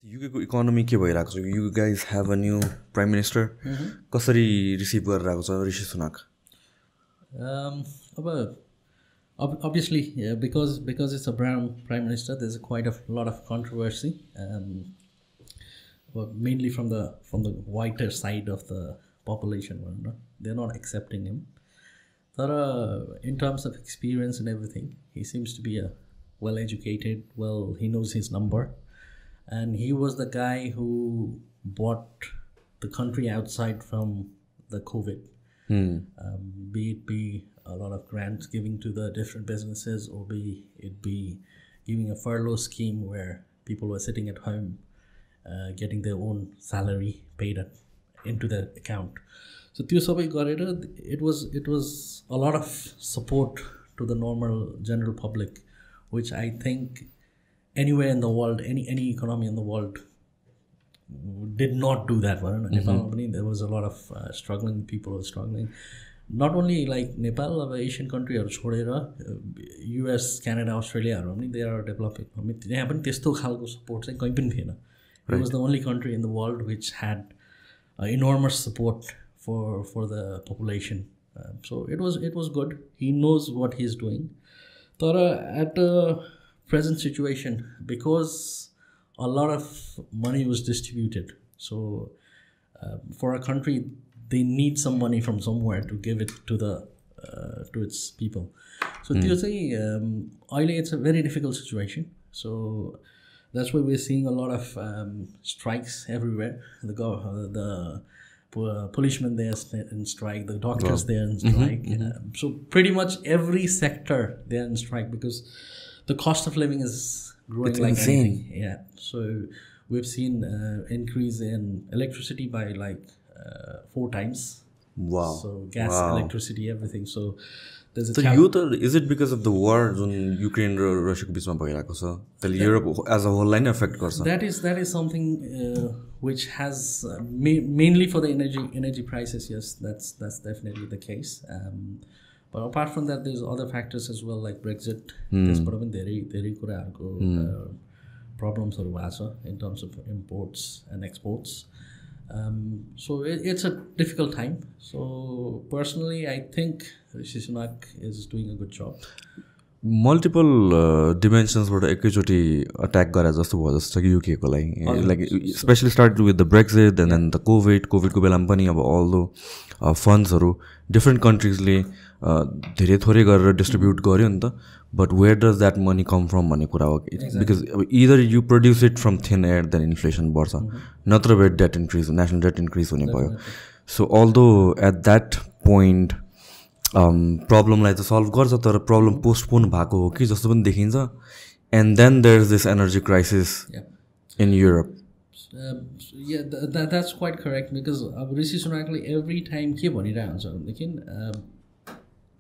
युकेको economy के भइरहेको छ? You guys have a new prime minister. कसरी रिसिभ गरिरहेको छ ऋषि Sunak? Obviously, because it's a brown prime minister, there's quite a lot of controversy, mainly from the whiter side of the population. They're not accepting him. But in terms of experience and everything, he seems to be a well-educated. He knows his number, and he was the guy who bought the country outside from the COVID. Be a lot of grants giving to the different businesses, or be giving a furlough scheme where people were sitting at home getting their own salary paid into their account. So it was a lot of support to the normal general public, which I think anywhere in the world, any economy in the world did not do that one. Nepal, there was a lot of struggling people were struggling. Not only like Nepal, of Asian country or US, Canada, Australia, they are developing. Support. It was the only country in the world which had enormous support for the population. So it was good. He knows what he's doing. But at the present situation, because a lot of money was distributed, so for a country, they need some money from somewhere to give it to its people. So it's a very difficult situation. So that's why we're seeing a lot of strikes everywhere. The policemen there in strike, the doctors there in strike. So pretty much every sector they're in strike because the cost of living is growing like insane. Anything. Yeah. So we've seen increase in electricity by like 4 times. Wow. So gas, electricity, everything. So there's a is it because of the war in Ukraine and Russia ko bichma bhayirako cha? Tell Europe as a whole line affect garcha. That is something which has mainly for the energy prices. Yes, that's definitely the case. But apart from that, there's other factors as well, like Brexit. There's probably धेरै कुराहरुको problems in terms of imports and exports. So it's a difficult time. So personally, I think Rishi Sunak is doing a good job. Multiple dimensions were एकैचोटी attack गरे जस्तो भयो जस्तो कि UK को लागि, like especially started with the Brexit and then the COVID को बेलामा पनि अब all the funds हरु different countries ले धेरै थोरै गरेर distribute गर्यो नि त. But where does that money come from भन्ने कुरा हो. Because either you produce it from thin air, then inflation बढ्छ, नत्र भए debt increase, national debt increase हुने भयो. So although at that point प्रब्लमलाई त सल्भ गर्छ, तर प्रब्लम पोस्टपोन भएको हो कि जस्तो पनि देखिन्छ. And then there's this energy crisis in Europe. That's quite correct, because Rishi Sunak every time के भनिरहेको हुन्छ भनेदेखि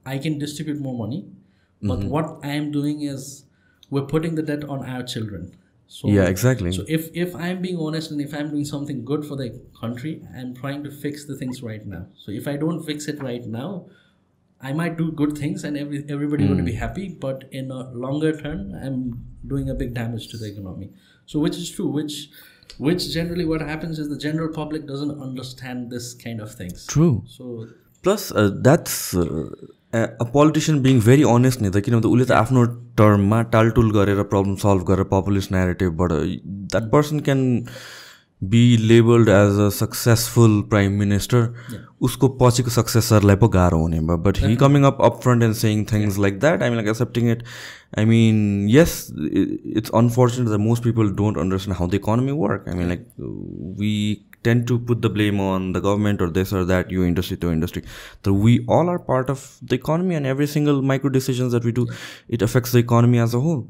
I can distribute more money, but what I am doing is we're putting the debt on our children. So, yeah, exactly. So if I'm being honest and if I'm doing something good for the country, I'm trying to fix the things right now. So if I don't fix it right now, I might do good things and everybody would be happy, but in a longer term, I'm doing a big damage to the economy. So which is true, which generally what happens is the general public doesn't understand this kind of things. True. So plus that's a politician being very honest नि त, किनभने उसले त आफ्नो टर्ममा टालटुल गरेर problem solve गरेर populist न्यारेटिभबाट that person can be labeled as a successful prime minister. उसको पछिको सक्सेसरलाई पो गाह्रो हुने भयो. But he coming up upfront and saying things like that, I mean, like accepting it. I mean, yes, it's unfortunate that most people don't understand how the economy works. I mean, like we tend to put the blame on the government or this or that, your industry to industry. So we all are part of the economy, and every single micro decisions that we do, it affects the economy as a whole.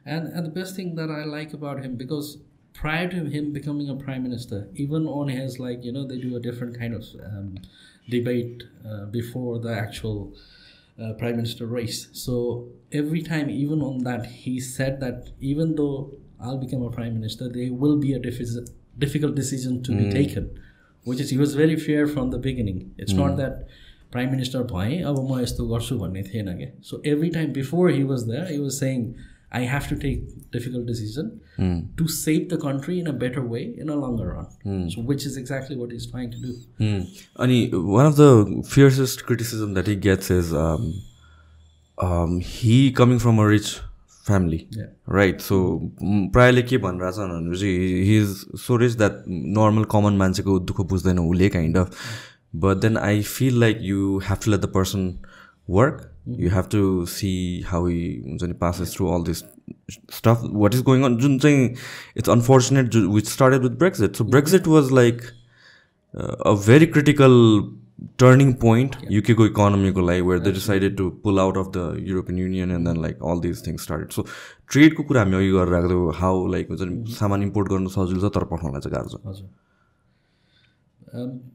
And the best thing that I like about him, because prior to him becoming a prime minister, even on his they do a different kind of debate before the actual prime minister race. So every time, even on that, he said that even though I'll become a prime minister, there will be a difficult decision to be taken, which is he was very fair from the beginning. It's not that prime minister bhaye aba ma yesto garchu bhanne thiena ke. So every time before he was there, he was saying I have to take difficult decision to save the country in a better way in a longer run. So which is exactly what he's trying to do. And one of the fiercest criticism that he gets is he coming from a rich family, right? So प्रायले के भनिरहेछ भनेपछि he is so rich that normal common मान्छेको दुःख बुझ्दैन उले kind of. But then I feel like you have to let the person work. You have to see how he passes through all this stuff, what is going on. It's unfortunate which started with Brexit. So Brexit was like a very critical turning point UK ko economy ko lai, where they decided to pull out of the European Union, and then like all these things started. So trade ko kura हामी अघि गरेर राख्दो, how like सामान import गर्न सजिलो छ तर पठाउनलाई चाहिँ गाह्रो छ.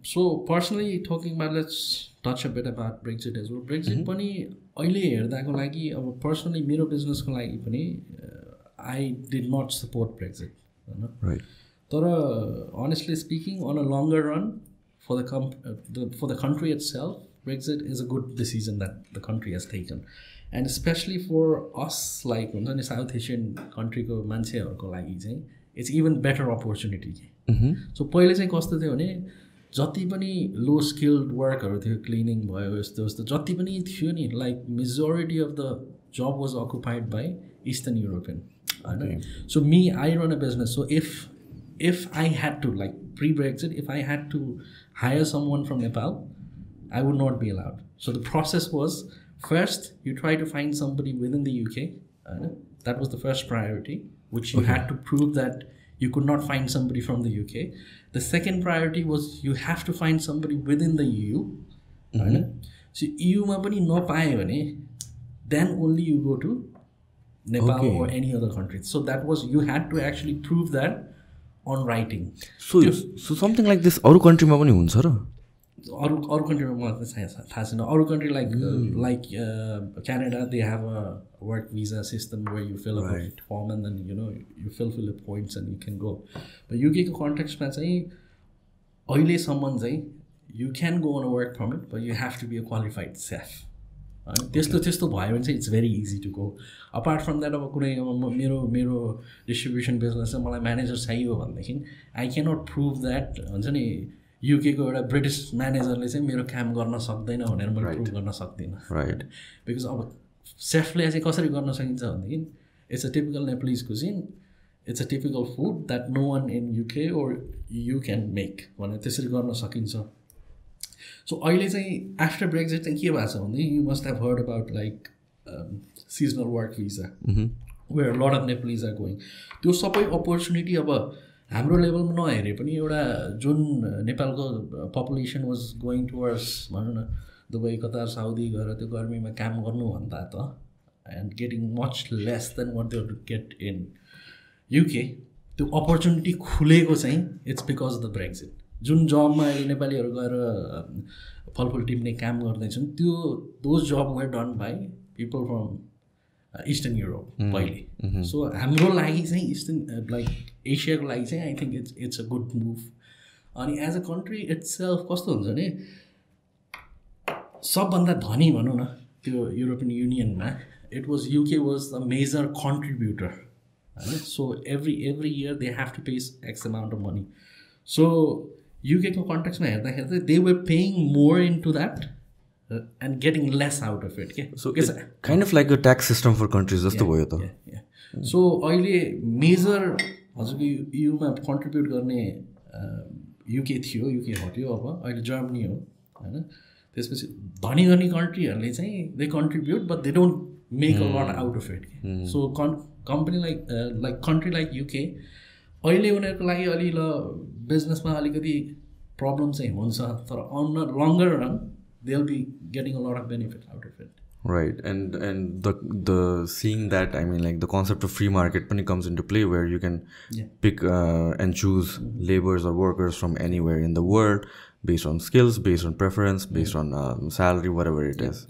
So personally talking about, let's touch a bit about Brexit as well. Brexit पनि अहिले हेर्दाको लागि अब personally मेरो business को लागि पनि I did not support Brexit, right? तर honestly speaking, on a longer run, for the country itself, Brexit is a good decision that the country has taken, and especially for us like South Asian country को मान्छेहरुको लागि चाहिँ it's even better opportunity. So पहिले चाहिँ कस्तो थियो भने जति पनि लो स्किल्ड वर्कहरु थियो, क्लिनिङ भयो यस्तो यस्तो जति पनि थियो नि, like majority of the job was occupied by eastern European, हैन. So me I run a business, so if I had to, like pre-Brexit, if I had to hire someone from Nepal, I would not be allowed. So the process was, first you try to find somebody within the UK, that was the first priority, which you had to prove that you could not find somebody from the UK. The second priority was you have to find somebody within the EU. So EU ma pani napaye bhane, then only you go to Nepal or any other country. So that was, you had to actually prove that on writing. So something like this अरु country मा पनि हुन्छ र? अरु country मा मलाई थाहा छैन. अरु country like Canada, they have a work visa system where you fill up a form and then you fill the points and you can go. But UK को context मा चाहिँ अहिले सम्म चाहिँ you can go on a work permit, but you have to be a qualified chef. त्यस्तो भयो भने चाहिँ it's very easy to go. Apart from that, अब कुनै मेरो डिस्ट्रिब्युसन बिजनेस चाहिँ मलाई म्यानेजर चाहियो भनेदेखि I cannot prove that हुन्छ नि UK को एउटा ब्रिटिस म्यानेजरले चाहिँ मेरो काम गर्न सक्दैन भनेर मैले प्रुभ गर्न सक्दिनँ, राइट? बिकज अब सेफले चाहिँ कसरी गर्न सकिन्छ भनेदेखि it's a typical Nepalese cuisine, it's a typical food that no one in UK or EU can make भनेर त्यसरी गर्न सकिन्छ. सो अहिले चाहिँ आफ्टर ब्रेक्जिट चाहिँ के भएको छ भने, you must have heard about like seasonal work visa where lot of Nepalese are going. त्यो सबै अपर्च्युनिटी अब हाम्रो लेभलमा नहेरे पनि एउटा जुन नेपालको पपुलेसन वाज गोइङ टुवर्ड्स भनौँ न दुबई, कतार, साउदी गएर त्यो गर्मीमा काम गर्नुभन्दा त and getting much less than what they get in UK, त्यो अपर्च्युनिटी खुलेको चाहिँ it's because of the Brexit. जुन जबमा अहिले नेपालीहरू गएर फलफुल टिप्ने काम गर्दैछन्, त्यो those jobs were done by people from eastern Europe पहिले. सो हाम्रो लागि चाहिँ इस्टर्न लाइक एसियाको लागि चाहिँ I think it's a good move. अनि एज अ कन्ट्री इट्सेल्फ कस्तो हुन्छ भने सबभन्दा धनी भनौँ न त्यो युरोपियन युनियनमा, it was UK was the major contributor, होइन. So every year they have to pay X amount of money. So UK को कन्टेक्स्टमा हेर्दाखेरि चाहिँ they were paying more into that and getting less out of it के. So kind of like a tax system for countries जस्तो भयो त. सो अहिले major हजुरको युमा कन्ट्रिब्युट गर्ने UK थियो, UK हट्यो, अब अहिले जर्मनी हो, होइन. त्यसपछि धनी धनी कन्ट्रीहरूले चाहिँ they contribute but they don't make a lot out of it. So company like country like UK अहिले उनीहरूको लागि अलि ल बिजनेसमा अलिकति प्रब्लम चाहिँ हुन्छ, तर on a longer run they will be getting a lot of benefit out of it. Right, and the seeing that, I mean, like the concept of free market पनि comes into play, where you can pick and choose laborers or workers from anywhere in the world based on skills, based on preference, based on salary, whatever it is.